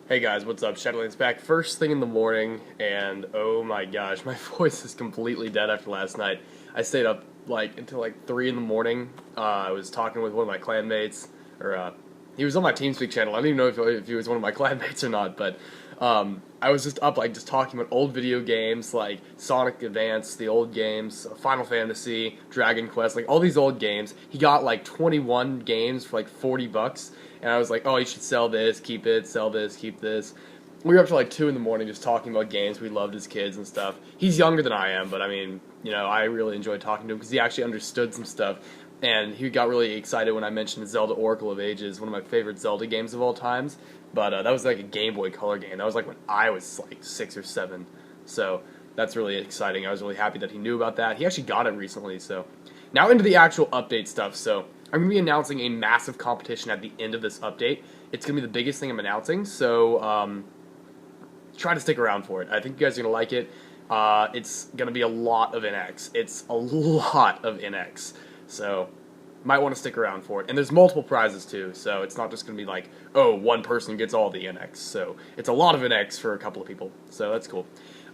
Hey guys, what's up? Shadolance back first thing in the morning, and oh my gosh, my voice is completely dead after last night. I stayed up until 3 in the morning. I was talking with one of my clanmates, or he was on my TeamSpeak channel. I don't even know if he was one of my clanmates or not, but I was just up just talking about old video games like Sonic Advance, the old games, Final Fantasy, Dragon Quest, like all these old games. He got like 21 games for like $40. And I was like, oh, you should sell this, keep it, sell this, keep this. We were up till like 2 in the morning just talking about games we loved as kids and stuff. He's younger than I am, but I mean, I really enjoyed talking to him because he actually understood some stuff. And he got really excited when I mentioned Zelda Oracle of Ages, one of my favorite Zelda games of all times. But that was like a Game Boy Color game. That was like when I was like 6 or 7. So that's really exciting. I was really happy that he knew about that. He actually got it recently. So now into the actual update stuff. So I'm going to be announcing a massive competition at the end of this update. It's going to be the biggest thing I'm announcing, so try to stick around for it. I think you guys are going to like it. It's going to be a lot of NX. It's a lot of NX, so might want to stick around for it. And there's multiple prizes too, so it's not just going to be like, oh, one person gets all the NX. So it's a lot of NX for a couple of people, so that's cool.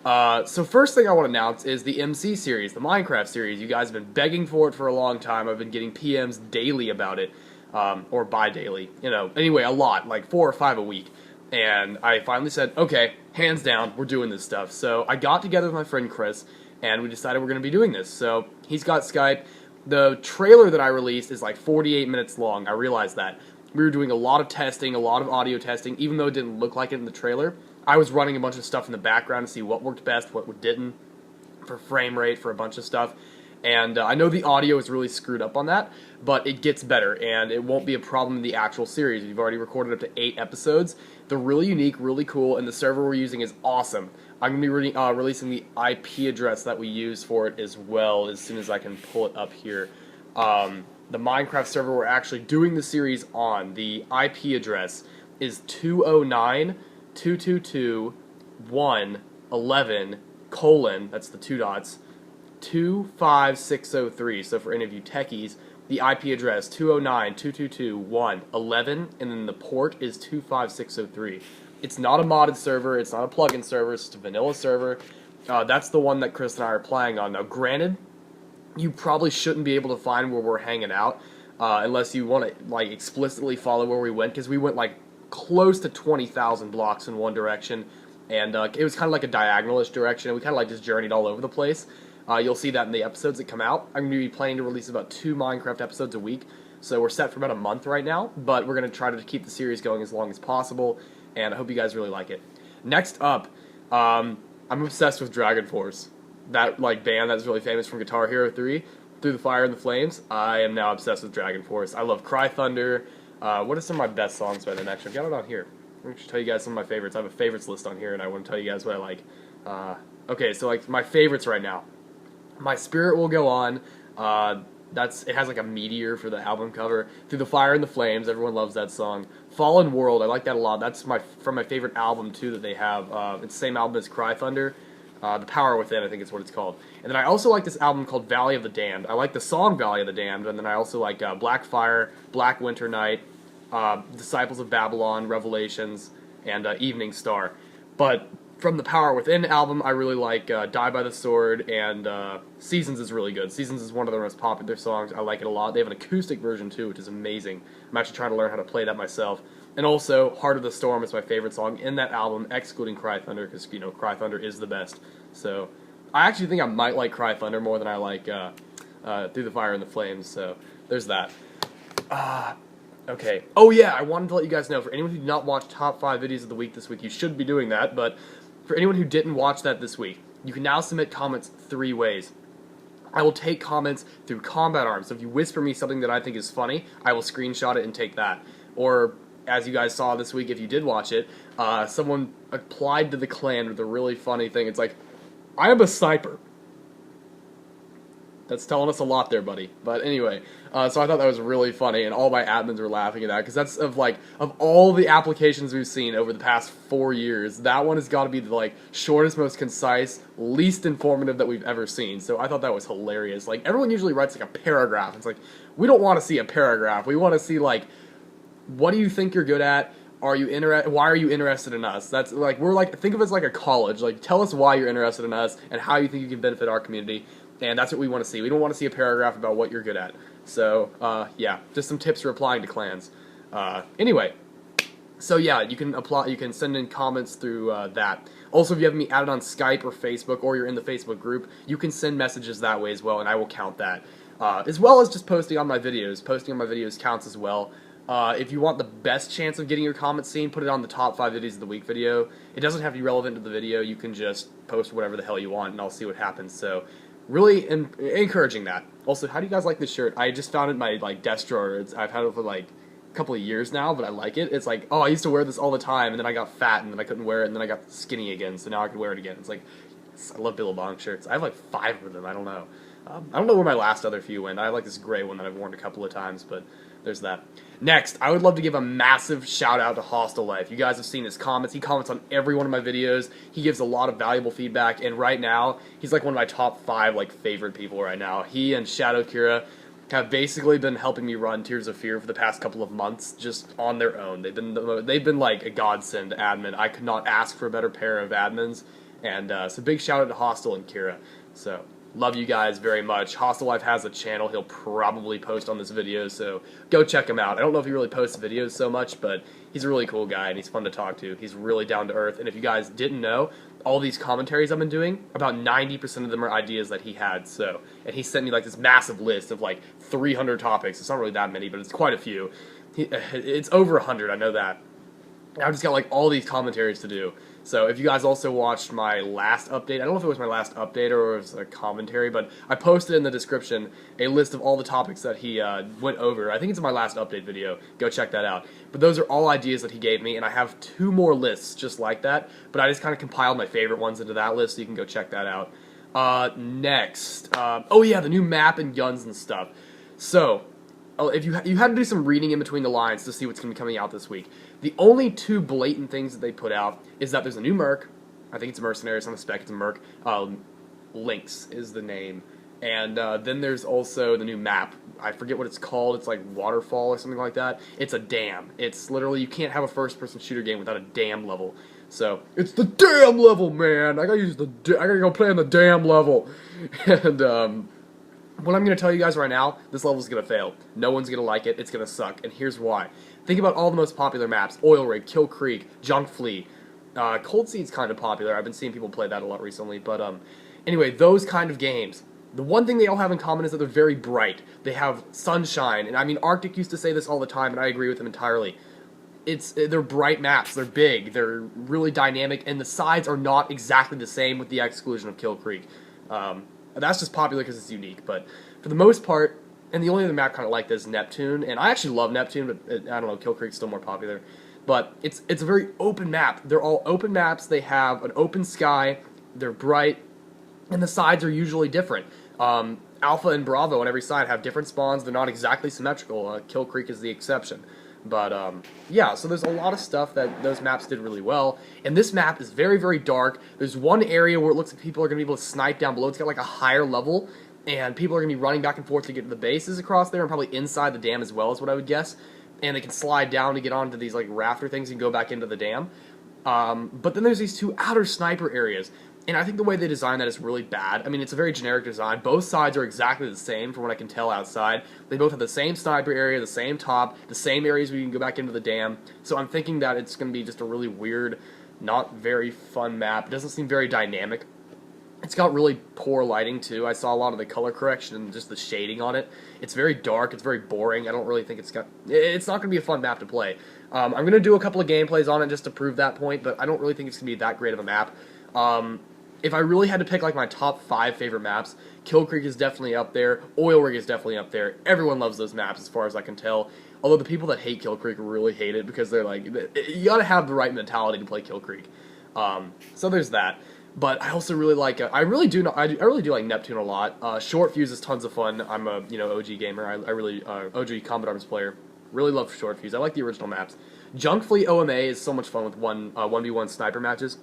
So first thing I want to announce is the MC series, the Minecraft series. You guys have been begging for it for a long time. I've been getting PMs daily about it, or bi-daily, anyway, a lot, like 4 or 5 a week. And I finally said, okay, hands down, we're doing this stuff. So I got together with my friend Chris, and we decided we're going to be doing this. So he's got Skype. The trailer that I released is like 48 minutes long. I realized that. We were doing a lot of testing, a lot of audio testing, even though it didn't look like it in the trailer. I was running a bunch of stuff in the background to see what worked best, what didn't, for frame rate, for a bunch of stuff. And I know the audio is really screwed up on that, but it gets better, and it won't be a problem in the actual series. We've already recorded up to 8 episodes. They're really unique, really cool, and the server we're using is awesome. I'm going to be releasing the IP address that we use for it as well as soon as I can pull it up here. The Minecraft server we're actually doing the series on, the IP address is 209.222.1.11 that's the 2 dots, 25603. So for any of you techies, the IP address 209.222.1.11, and then the port is 25603. It's not a modded server, it's not a plugin server, it's just a vanilla server. That's the one that Chris and I are playing on. Now granted, you probably shouldn't be able to find where we're hanging out unless you want to explicitly follow where we went, because we went close to 20,000 blocks in one direction, and it was kind of like a diagonalish direction, and we kind of just journeyed all over the place. You'll see that in the episodes that come out. I'm going to be planning to release about 2 Minecraft episodes a week, so we're set for about a month right now, but we're going to try to keep the series going as long as possible, and I hope you guys really like it. Next up, I'm obsessed with Dragon Force. That band that's really famous from Guitar Hero 3, Through the Fire and the Flames. I am now obsessed with Dragon Force. I love Cry Thunder. What are some of my best songs by them? Actually, I've got it on here. I'm going to tell you guys some of my favorites. I have a favorites list on here, and I want to tell you guys what I like. Okay, so my favorites right now. My Spirit Will Go On. It has a meteor for the album cover. Through the Fire and the Flames. Everyone loves that song. Fallen World. I like that a lot. That's from my favorite album too that they have. It's the same album as Cry Thunder. The Power Within, I think is what it's called. And then I also like this album called Valley of the Damned. I like the song Valley of the Damned, and then I also like Black Fire, Black Winter Night, Disciples of Babylon, Revelations, and Evening Star. But from the Power Within album, I really like Die by the Sword, and Seasons is really good. Seasons is one of their most popular songs. I like it a lot. They have an acoustic version too, which is amazing. I'm actually trying to learn how to play that myself. And also, Heart of the Storm is my favorite song in that album, excluding Cry Thunder, because, Cry Thunder is the best. So, I actually think I might like Cry Thunder more than I like Through the Fire and the Flames, so there's that. Okay. Oh yeah, I wanted to let you guys know, for anyone who did not watch Top 5 Videos of the Week this week, you should be doing that, but for anyone who didn't watch that this week, you can now submit comments 3 ways. I will take comments through Combat Arms, so if you whisper me something that I think is funny, I will screenshot it and take that. Or, as you guys saw this week, if you did watch it, someone applied to the clan with a really funny thing. It's like, I am a sniper. That's telling us a lot there, buddy. But anyway, so I thought that was really funny, and all my admins were laughing at that, because that's of all the applications we've seen over the past 4 years, that one has got to be the shortest, most concise, least informative that we've ever seen. So I thought that was hilarious. Everyone usually writes a paragraph. It's we don't want to see a paragraph. We want to see what do you think you're good at? Why are you interested in us? That's like, we're like, think of us like a college. Like, tell us why you're interested in us and how you think you can benefit our community. And that's what we want to see. We don't want to see a paragraph about what you're good at. So, yeah, just some tips for applying to clans. Anyway, so yeah, you can send in comments through that. Also, if you have me added on Skype or Facebook, or you're in the Facebook group, you can send messages that way as well, and I will count that. As well as just posting on my videos. Posting on my videos counts as well. If you want the best chance of getting your comments seen, put it on the top 5 videos of the week video. It doesn't have to be relevant to the video. You can just post whatever the hell you want, and I'll see what happens. So, really encouraging that. Also, how do you guys like this shirt? I just found it in my desk drawer. I've had it for like a couple of years now, but I like it. It's like, oh, I used to wear this all the time, and then I got fat, and then I couldn't wear it, and then I got skinny again, so now I can wear it again. It's like, I love Billabong shirts. I have like 5 of them. I don't know. I don't know where my last other few went. I have like this gray one that I've worn a couple of times, but there's that. Next, I would love to give a massive shout out to Hostile Life. You guys have seen his comments. He comments on every one of my videos. He gives a lot of valuable feedback, and right now, he's like one of my top 5 like favorite people right now. He and Shadow Kira have basically been helping me run Tears of Fear for the past couple of months, just on their own. They've been like a godsend admin. I could not ask for a better pair of admins, and so big shout out to Hostile and Kira. So, love you guys very much. Hostile Life has a channel. He'll probably post on this video, so go check him out. I don't know if he really posts videos so much, but he's a really cool guy, and he's fun to talk to. He's really down to earth, and if you guys didn't know, all these commentaries I've been doing, about 90% of them are ideas that he had, so, and he sent me like this massive list of like 300 topics. It's not really that many, but it's quite a few. It's over 100, I know that. I've just got like all these commentaries to do. So if you guys also watched my last update, I don't know if it was my last update or it was a commentary, but I posted in the description a list of all the topics that he went over. I think it's in my last update video. Go check that out. But those are all ideas that he gave me, and I have 2 more lists just like that, but I just kind of compiled my favorite ones into that list, so you can go check that out. Next. Oh yeah, the new map and guns and stuff. So, if you had to do some reading in between the lines to see what's going to be coming out this week. The only 2 blatant things that they put out is that there's a new merc. I think it's a mercenary, so I'm expecting it's a merc. Lynx is the name. And then there's also the new map. I forget what it's called. It's like Waterfall or something like that. It's a dam. It's literally, you can't have a first-person shooter game without a dam level. So, it's the dam level, man! I gotta go play on the dam level. And, what I'm going to tell you guys right now, this level is going to fail. No one's going to like it. It's going to suck. And here's why. Think about all the most popular maps. Oil Rig, Kill Creek, Junk Flea. Cold Seed's kind of popular. I've been seeing people play that a lot recently. But anyway, those kind of games. The one thing they all have in common is that they're very bright. They have sunshine. And I mean, Arctic used to say this all the time, and I agree with him entirely. They're bright maps. They're big. They're really dynamic. And the sides are not exactly the same with the exclusion of Kill Creek. That's just popular because it's unique, but for the most part, and the only other map kind of like this is Neptune, and I actually love Neptune, but I don't know, Kill Creek's still more popular. But it's a very open map. They're all open maps. They have an open sky. They're bright, and the sides are usually different. Alpha and Bravo on every side have different spawns. They're not exactly symmetrical. Kill Creek is the exception. But, yeah, so there's a lot of stuff that those maps did really well. And this map is very, very dark. There's one area where it looks like people are going to be able to snipe down below. It's got, like, a higher level, and people are going to be running back and forth to get to the bases across there, and probably inside the dam as well, is what I would guess. And they can slide down to get onto these, like, rafter things and go back into the dam. But then there's these 2 outer sniper areas. And I think the way they designed that is really bad. I mean, it's a very generic design. Both sides are exactly the same from what I can tell outside. They both have the same sniper area, the same top, the same areas where you can go back into the dam. So I'm thinking that it's going to be just a really weird, not very fun map. It doesn't seem very dynamic. It's got really poor lighting, too. I saw a lot of the color correction and just the shading on it. It's very dark. It's very boring. I don't really think it's not going to be a fun map to play. I'm going to do a couple of gameplays on it just to prove that point, but I don't really think it's going to be that great of a map. If I really had to pick like my top 5 favorite maps, Kill Creek is definitely up there, Oil Rig is definitely up there. Everyone loves those maps as far as I can tell. Although the people that hate Kill Creek really hate it because they're like, you gotta have the right mentality to play Kill Creek. So there's that. But I also really like, I really do like Neptune a lot. Short Fuse is tons of fun. I'm a OG gamer. I really OG Combat Arms player. Really love Short Fuse. I like the original maps. Junk Fleet OMA is so much fun with 1v1 sniper matches.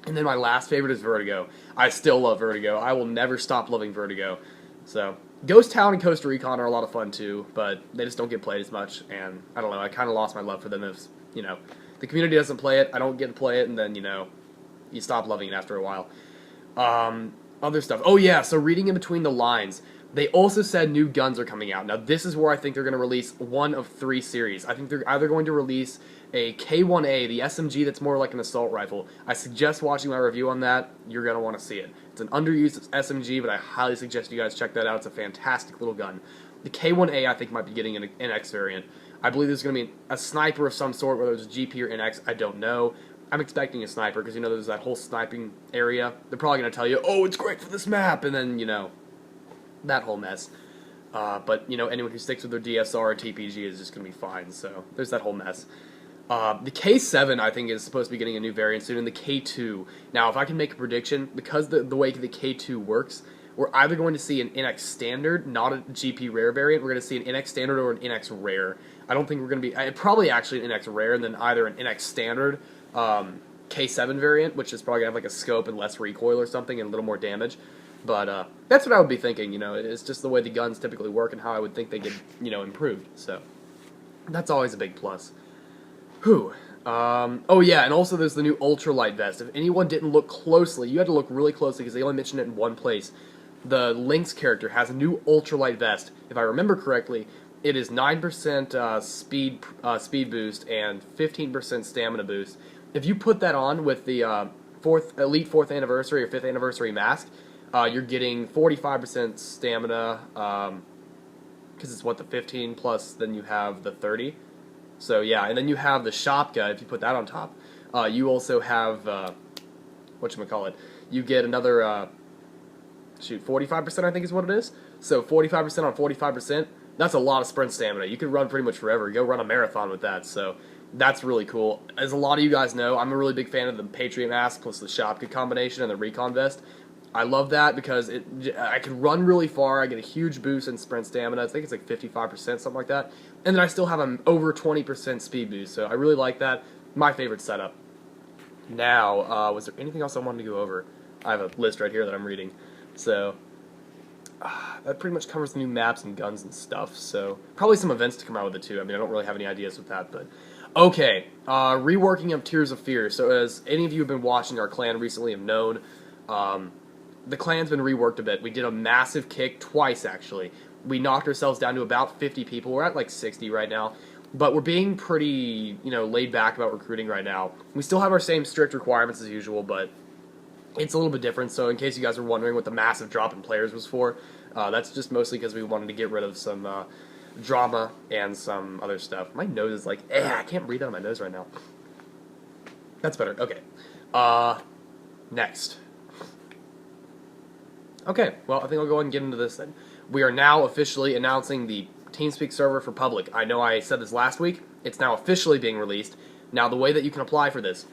And then my last favorite is Vertigo. I still love Vertigo. I will never stop loving Vertigo. So, Ghost Town and Costa Recon are a lot of fun too, but they just don't get played as much, and I don't know, I kind of lost my love for them as, The community doesn't play it, I don't get to play it, and then, you know, you stop loving it after a while. Other stuff. Oh yeah, so reading in between the lines, they also said new guns are coming out. Now this is where I think they're going to release one of 3 series. I think they're either going to release a K1A, the SMG that's more like an assault rifle. I suggest watching my review on that. You're going to want to see it. It's an underused SMG, but I highly suggest you guys check that out. It's a fantastic little gun. The K1A I think might be getting an NX variant. I believe there's going to be a sniper of some sort, whether it's GP or NX, I don't know. I'm expecting a sniper, because, you know, there's that whole sniping area. They're probably going to tell you, oh, it's great for this map, and then, you know, that whole mess. But, you know, anyone who sticks with their DSR or TPG is just going to be fine, so there's that whole mess. The K7, I think, is supposed to be getting a new variant soon, and the K2. Now, if I can make a prediction, because the way the K2 works, we're either going to see an NX Standard, not a GP Rare variant. We're going to see an NX Standard or an NX Rare. I don't think we're going to be... probably actually an NX Rare, and then either an NX Standard... K7 variant, which is probably going to have like a scope and less recoil or something and a little more damage. But that's what I would be thinking, you know. It's just the way the guns typically work and how I would think they get, you know, improved. So that's always a big plus. Whew. Oh yeah, and also there's the new ultralight vest. If anyone didn't look closely, you had to look really closely because they only mentioned it in one place. The Lynx character has a new ultralight vest. If I remember correctly, it is 9% speed boost and 15% stamina boost. If you put that on with the Elite 4th Anniversary or 5th Anniversary mask, you're getting 45% stamina, because it's what, the 15 plus then you have the 30. So yeah, and then you have the Shopka, if you put that on top. You also have, whatchamacallit, you get another, 45% I think is what it is. So 45% on 45%, that's a lot of sprint stamina. You can run pretty much forever. Go run a marathon with that, so... That's really cool. As a lot of you guys know, I'm a really big fan of the Patriot Mask plus the Shopka combination and the Recon Vest. I love that because I can run really far, I get a huge boost in sprint stamina, I think it's like 55%, something like that. And then I still have an over 20% speed boost, so I really like that. My favorite setup. Now, was there anything else I wanted to go over? I have a list right here that I'm reading. So, that pretty much covers the new maps and guns and stuff, so probably some events to come out with it too. I mean, I don't really have any ideas with that, but... Okay, reworking of Tears of Fear. So as any of you have been watching our clan recently have known, the clan's been reworked a bit. We did a massive kick twice, actually. We knocked ourselves down to about 50 people. We're at like 60 right now. But we're being pretty, you know, laid back about recruiting right now. We still have our same strict requirements as usual, but it's a little bit different. So in case you guys are wondering what the massive drop in players was for, that's just mostly because we wanted to get rid of some... drama and some other stuff. My nose is like, I can't breathe out of my nose right now. That's better. Okay. Next. Okay, well, I think I'll go ahead and get into this then. We are now officially announcing the TeamSpeak server for public. I know I said this last week. It's now officially being released. Now, the way that you can apply for this,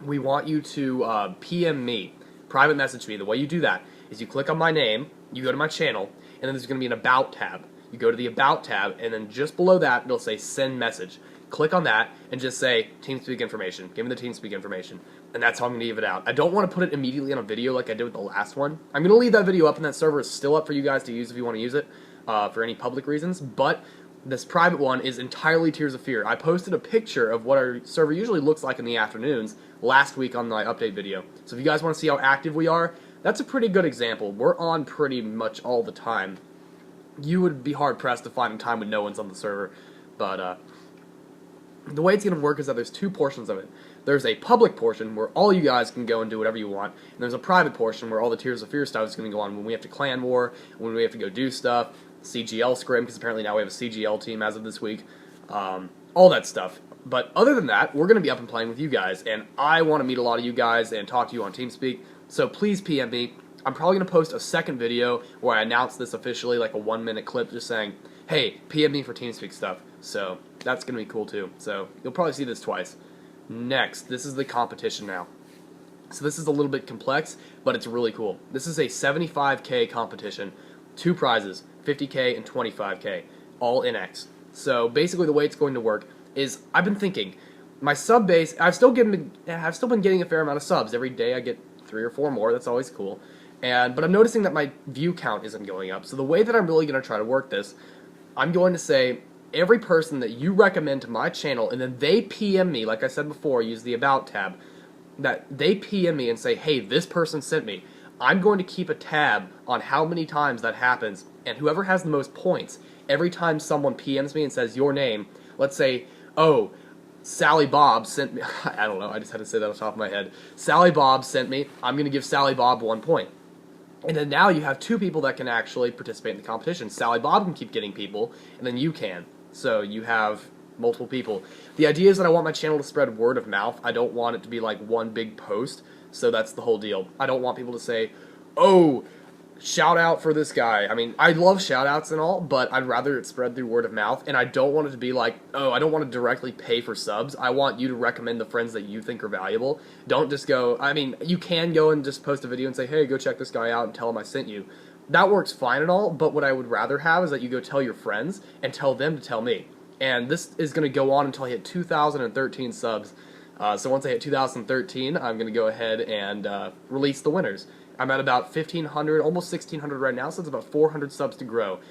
we want you to PM me, private message me. The way you do that is you click on my name, you go to my channel, and then there's going to be an About tab. You go to the About tab, and then just below that, it'll say Send Message. Click on that, and just say, TeamSpeak information. Give me the TeamSpeak information. And that's how I'm going to give it out. I don't want to put it immediately on a video like I did with the last one. I'm going to leave that video up, and that server is still up for you guys to use if you want to use it for any public reasons. But this private one is entirely Tears of Fear. I posted a picture of what our server usually looks like in the afternoons last week on my update video. So if you guys want to see how active we are, that's a pretty good example. We're on pretty much all the time. You would be hard-pressed to find a time when no one's on the server, but the way it's going to work is that there's 2 portions of it. There's a public portion where all you guys can go and do whatever you want, and there's a private portion where all the Tears of Fear stuff is going to go on when we have to clan war, when we have to go do stuff, CGL scrim, because apparently now we have a CGL team as of this week, all that stuff. But other than that, we're going to be up and playing with you guys, and I want to meet a lot of you guys and talk to you on TeamSpeak, so please PM me. I'm probably going to post a second video where I announce this officially, like a 1-minute clip just saying, hey, PM me for TeamSpeak stuff. So that's going to be cool too. So you'll probably see this twice. Next, this is the competition now. So this is a little bit complex, but it's really cool. This is a 75K competition. 2 prizes, 50K and 25K, all NX. So basically the way it's going to work is, I've been thinking, my sub base, I've still been getting a fair amount of subs. Every day I get 3 or 4 more, that's always cool. But I'm noticing that my view count isn't going up. So the way that I'm really going to try to work this, I'm going to say, every person that you recommend to my channel, and then they PM me, like I said before, use the About tab, that they PM me and say, hey, this person sent me, I'm going to keep a tab on how many times that happens, and whoever has the most points, every time someone PMs me and says your name, let's say, oh, Sally Bob sent me, I don't know, I just had to say that off the top of my head, Sally Bob sent me, I'm going to give Sally Bob 1 point. And then now you have 2 people that can actually participate in the competition. Sally Bob can keep getting people, and then you can. So you have multiple people. The idea is that I want my channel to spread word of mouth. I don't want it to be like one big post, so that's the whole deal. I don't want people to say, oh, shout out for this guy. I mean, I love shout outs and all, but I'd rather it spread through word of mouth, and I don't want it to be like, oh, I don't want to directly pay for subs. I want you to recommend the friends that you think are valuable. Don't just go, I mean, you can go and just post a video and say, hey, go check this guy out and tell him I sent you. That works fine and all, but what I would rather have is that you go tell your friends and tell them to tell me. And this is going to go on until I hit 2,013 subs. So once I hit 2013, I'm going to go ahead and release the winners. I'm at about 1,500, almost 1,600 right now, so it's about 400 subs to grow.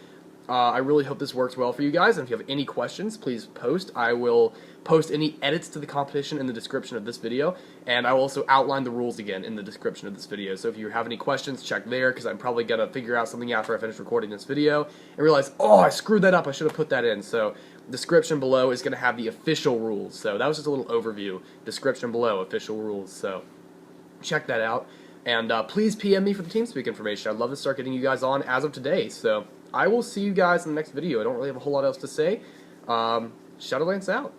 I really hope this works well for you guys, and if you have any questions, please post. I will post any edits to the competition in the description of this video, and I will also outline the rules again in the description of this video. So if you have any questions, check there, because I'm probably going to figure out something after I finish recording this video, and realize, oh, I screwed that up, I should have put that in. So description below is going to have the official rules. So that was just a little overview. Description below, official rules. So check that out. And please PM me for the TeamSpeak information. I'd love to start getting you guys on as of today. So I will see you guys in the next video. I don't really have a whole lot else to say. Shadolance out.